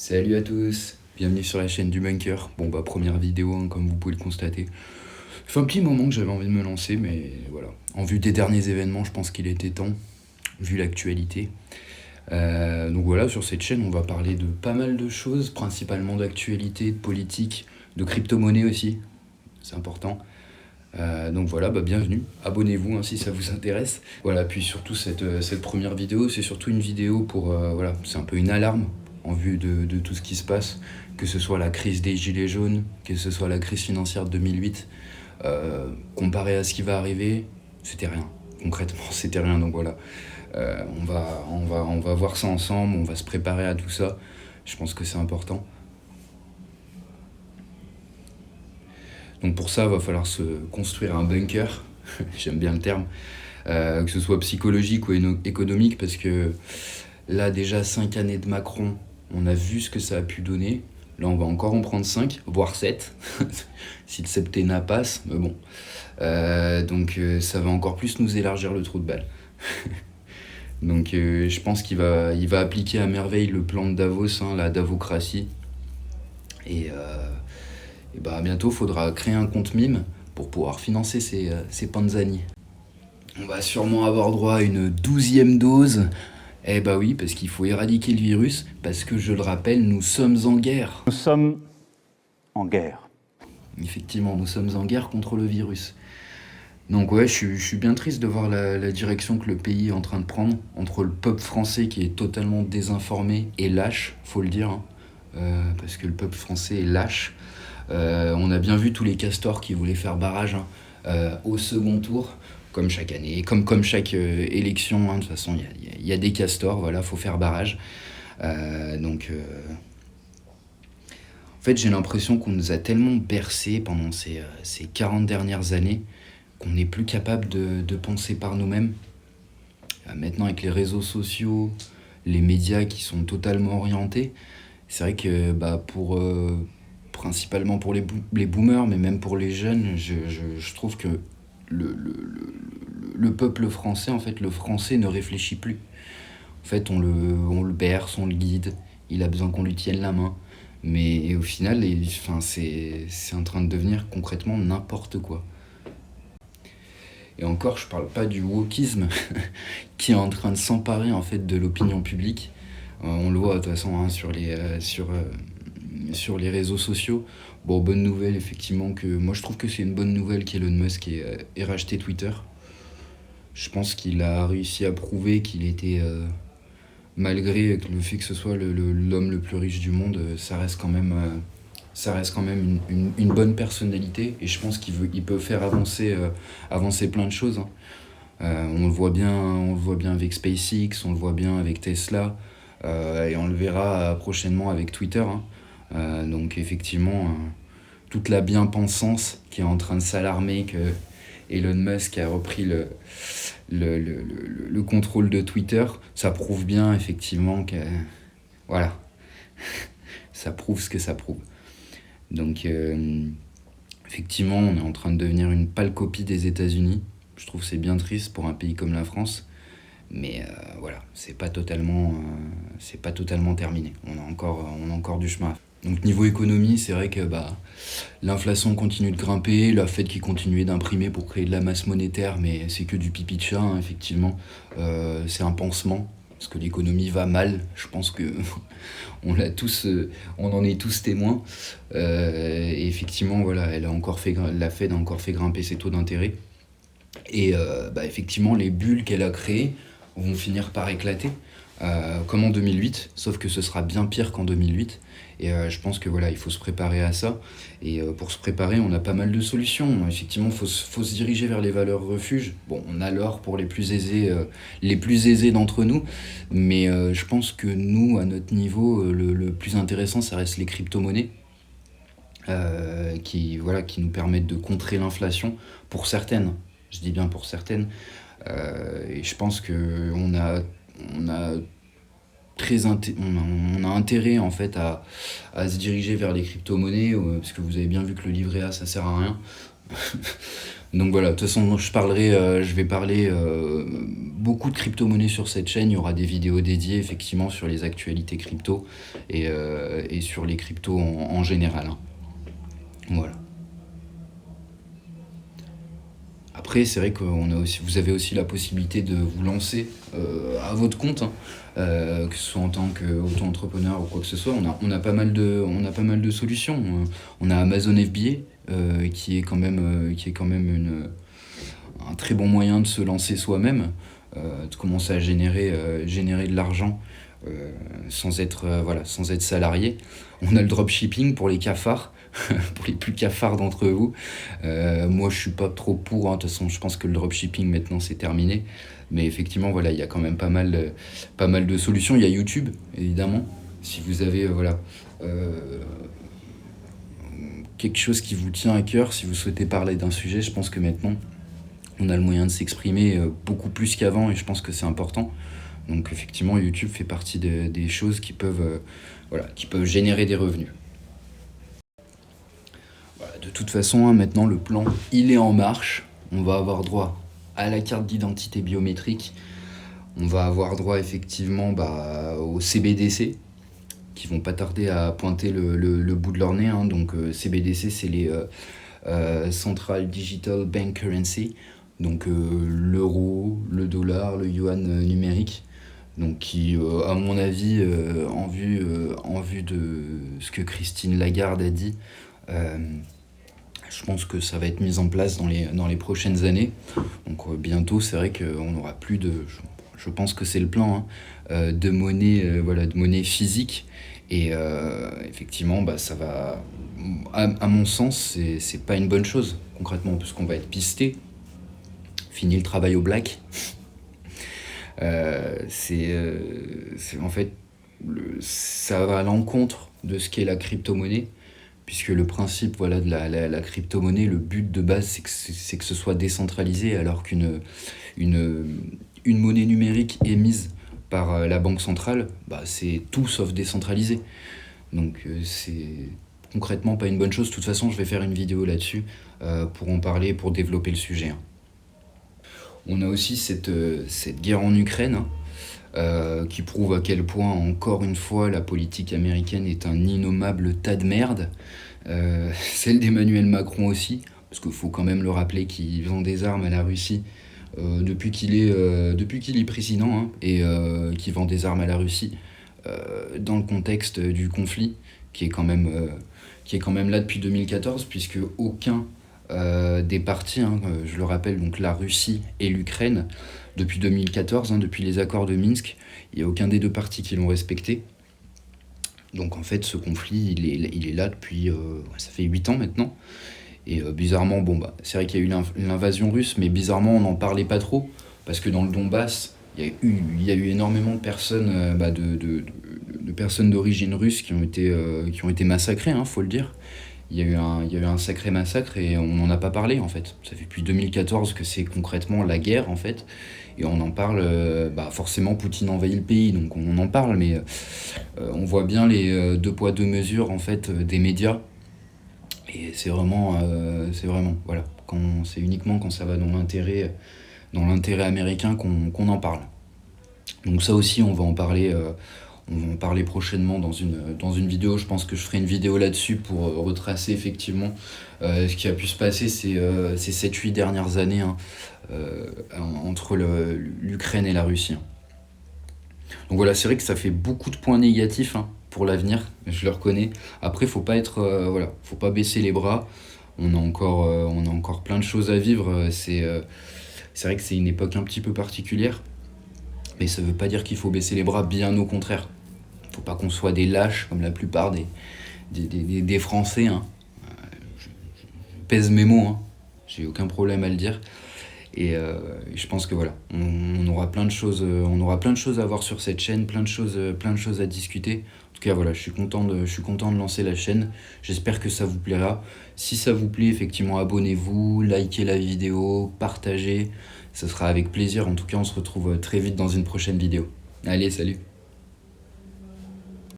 Salut à tous, bienvenue sur la chaîne du Bunker. Bon bah première vidéo comme vous pouvez le constater. Ça fait un petit moment que j'avais envie de me lancer mais voilà. En vue des derniers événements je pense qu'il était temps, vu l'actualité. Donc voilà, sur cette chaîne on va parler de pas mal de choses, principalement d'actualité, de politique, de crypto-monnaie aussi, c'est important. Donc voilà, bah bienvenue, abonnez-vous si ça vous intéresse. Voilà, puis surtout cette première vidéo, c'est surtout une vidéo pour, voilà, c'est un peu une alarme en vue de tout ce qui se passe, que ce soit la crise des gilets jaunes, que ce soit la crise financière de 2008, comparé à ce qui va arriver, c'était rien. Concrètement, c'était rien, donc voilà. On va voir ça ensemble, on va se préparer à tout ça, je pense que c'est important. Donc pour ça, il va falloir se construire un bunker, j'aime bien le terme, que ce soit psychologique ou économique, parce que là déjà 5 années de Macron, on a vu ce que ça a pu donner. Là on va encore en prendre 5, voire 7, si le septennat passe, mais bon. Donc ça va encore plus nous élargir le trou de balle. Donc je pense il va appliquer à merveille le plan de Davos, la Davocratie. Et bah bientôt, il faudra créer un compte mime pour pouvoir financer ces panzani. On va sûrement avoir droit à une 12e dose. Eh bah oui, parce qu'il faut éradiquer le virus, parce que je le rappelle, nous sommes en guerre. Nous sommes en guerre. Effectivement, nous sommes en guerre contre le virus. Donc ouais, je suis bien triste de voir la direction que le pays est en train de prendre, entre le peuple français qui est totalement désinformé et lâche, faut le dire, parce que le peuple français est lâche. On a bien vu tous les castors qui voulaient faire barrage au second tour, comme chaque année, comme chaque élection. De toute façon, il y a des castors, voilà, faut faire barrage. En fait, j'ai l'impression qu'on nous a tellement bercés pendant ces 40 dernières années qu'on n'est plus capable de penser par nous-mêmes. Maintenant, avec les réseaux sociaux, les médias qui sont totalement orientés, c'est vrai que principalement pour les boomers, mais même pour les jeunes, je trouve que le peuple français, en fait, le français ne réfléchit plus. En fait, on le berce, on le guide, il a besoin qu'on lui tienne la main. Mais au final, c'est en train de devenir concrètement n'importe quoi. Et encore, je parle pas du wokisme qui est en train de s'emparer en fait de l'opinion publique. On le voit de toute façon sur les réseaux sociaux. Bon, bonne nouvelle, effectivement, moi je trouve que c'est une bonne nouvelle qu'Elon Musk ait racheté Twitter. Je pense qu'il a réussi à prouver qu'il était, malgré le fait que ce soit l'homme le plus riche du monde, ça reste quand même une bonne personnalité. Et je pense il peut faire avancer plein de choses. On le voit bien avec SpaceX, on le voit bien avec Tesla, et on le verra prochainement avec Twitter. Donc effectivement, toute la bien-pensance qui est en train de s'alarmer que Elon Musk a repris le contrôle de Twitter, ça prouve bien effectivement que... Voilà, ça prouve ce que ça prouve. Donc effectivement, on est en train de devenir une pâle copie des États-Unis. Je trouve que c'est bien triste pour un pays comme la France. Mais voilà, c'est pas totalement terminé. On a encore du chemin à faire. Donc niveau économie, c'est vrai que l'inflation continue de grimper, la Fed qui continue d'imprimer pour créer de la masse monétaire, mais c'est que du pipi de chat, effectivement. C'est un pansement, parce que l'économie va mal. Je pense que on en est tous témoins. Et effectivement, voilà, la Fed a encore fait grimper ses taux d'intérêt. Et effectivement, les bulles qu'elle a créées vont finir par éclater, comme en 2008, sauf que ce sera bien pire qu'en 2008. Et je pense que voilà, il faut se préparer à ça. Et pour se préparer, on a pas mal de solutions. Effectivement, faut se diriger vers les valeurs refuges. Bon, on a l'or pour les plus aisés d'entre nous. Mais je pense que nous, à notre niveau, le plus intéressant, ça reste les crypto-monnaies. Qui nous permettent de contrer l'inflation pour certaines. Je dis bien pour certaines. Et je pense qu'on a on a intérêt en fait à se diriger vers les crypto-monnaies, parce que vous avez bien vu que le livret A ça sert à rien. Donc voilà, de toute façon je vais parler beaucoup de crypto-monnaies sur cette chaîne. Il y aura des vidéos dédiées effectivement sur les actualités crypto et sur les cryptos en général, hein. Voilà. Après, c'est vrai que vous avez aussi la possibilité de vous lancer à votre compte, hein, que ce soit en tant qu'auto-entrepreneur ou quoi que ce soit. On a pas mal de solutions. On a Amazon FBA, qui est quand même un très bon moyen de se lancer soi-même, de commencer à générer de l'argent sans être salarié. On a le dropshipping pour les cafards, pour les plus cafards d'entre vous. Moi, je suis pas trop pour, hein. De toute façon, je pense que le dropshipping maintenant c'est terminé. Mais effectivement, voilà, il y a quand même pas mal de solutions. Il y a YouTube, évidemment. Si vous avez quelque chose qui vous tient à cœur, si vous souhaitez parler d'un sujet, je pense que maintenant on a le moyen de s'exprimer beaucoup plus qu'avant et je pense que c'est important. Donc effectivement, YouTube fait partie des choses qui peuvent générer des revenus. Voilà, de toute façon, hein, maintenant le plan, il est en marche. On va avoir droit à la carte d'identité biométrique. On va avoir droit effectivement au CBDC, qui vont pas tarder à pointer le bout de leur nez, hein. Donc CBDC, c'est les Central Digital Bank Currency. Donc l'euro, le dollar, le yuan numérique. Donc qui, à mon avis, en vue de ce que Christine Lagarde a dit, je pense que ça va être mis en place dans les prochaines années. Donc bientôt, c'est vrai qu'on n'aura plus je pense que c'est le plan, hein, de monnaie physique. Et effectivement, ça va, à mon sens, c'est pas une bonne chose, concrètement, parce qu'on va être pisté. Fini le travail au black. C'est en fait, ça va à l'encontre de ce qu'est la crypto-monnaie, puisque le principe de la crypto-monnaie, le but de base, c'est que ce soit décentralisé, alors une monnaie numérique émise par la banque centrale, c'est tout sauf décentralisé. Donc c'est concrètement pas une bonne chose. De toute façon, je vais faire une vidéo là-dessus pour en parler, pour développer le sujet, hein. On a aussi cette guerre en Ukraine, hein, qui prouve à quel point, encore une fois, la politique américaine est un innommable tas de merde. Celle d'Emmanuel Macron aussi, parce qu'il faut quand même le rappeler qu'il vend des armes à la Russie depuis qu'il est président, hein, et qu'il vend des armes à la Russie dans le contexte du conflit, qui est quand même là depuis 2014, puisque aucun des partis, hein, je le rappelle, donc la Russie et l'Ukraine, depuis 2014, hein, depuis les accords de Minsk, il n'y a aucun des deux partis qui l'ont respecté. Donc en fait, ce conflit, il est là depuis, ça fait 8 ans maintenant. Et bizarrement, c'est vrai qu'il y a eu l'invasion russe, mais bizarrement, on n'en parlait pas trop, parce que dans le Donbass, il y a eu énormément de personnes, de personnes d'origine russe qui ont été massacrées, hein, faut le dire. Il y a eu un sacré massacre et on n'en a pas parlé, en fait. Ça fait depuis 2014 que c'est concrètement la guerre, en fait. Et on en parle, forcément Poutine envahit le pays, donc on en parle, mais on voit bien les deux poids deux mesures, en fait, des médias. Et c'est vraiment, voilà, c'est uniquement quand ça va dans l'intérêt américain qu'on en parle. Donc ça aussi, on va en parler prochainement dans une vidéo. Je pense que je ferai une vidéo là-dessus pour retracer effectivement ce qui a pu se passer ces 7-8 dernières années, hein, entre l'Ukraine et la Russie, hein. Donc voilà, c'est vrai que ça fait beaucoup de points négatifs, hein, pour l'avenir, je le reconnais. Après, faut pas baisser les bras. On a encore plein de choses à vivre. C'est vrai que c'est une époque un petit peu particulière, mais ça veut pas dire qu'il faut baisser les bras, bien au contraire. Faut pas qu'on soit des lâches comme la plupart des Français, hein. Je pèse mes mots, hein. J'ai aucun problème à le dire. Et je pense que voilà, on aura plein de choses à voir sur cette chaîne, plein de choses à discuter. En tout cas voilà, je suis content de lancer la chaîne. J'espère que ça vous plaira. Si ça vous plaît, effectivement, abonnez-vous, likez la vidéo, partagez. Ça sera avec plaisir. En tout cas, on se retrouve très vite dans une prochaine vidéo. Allez, salut!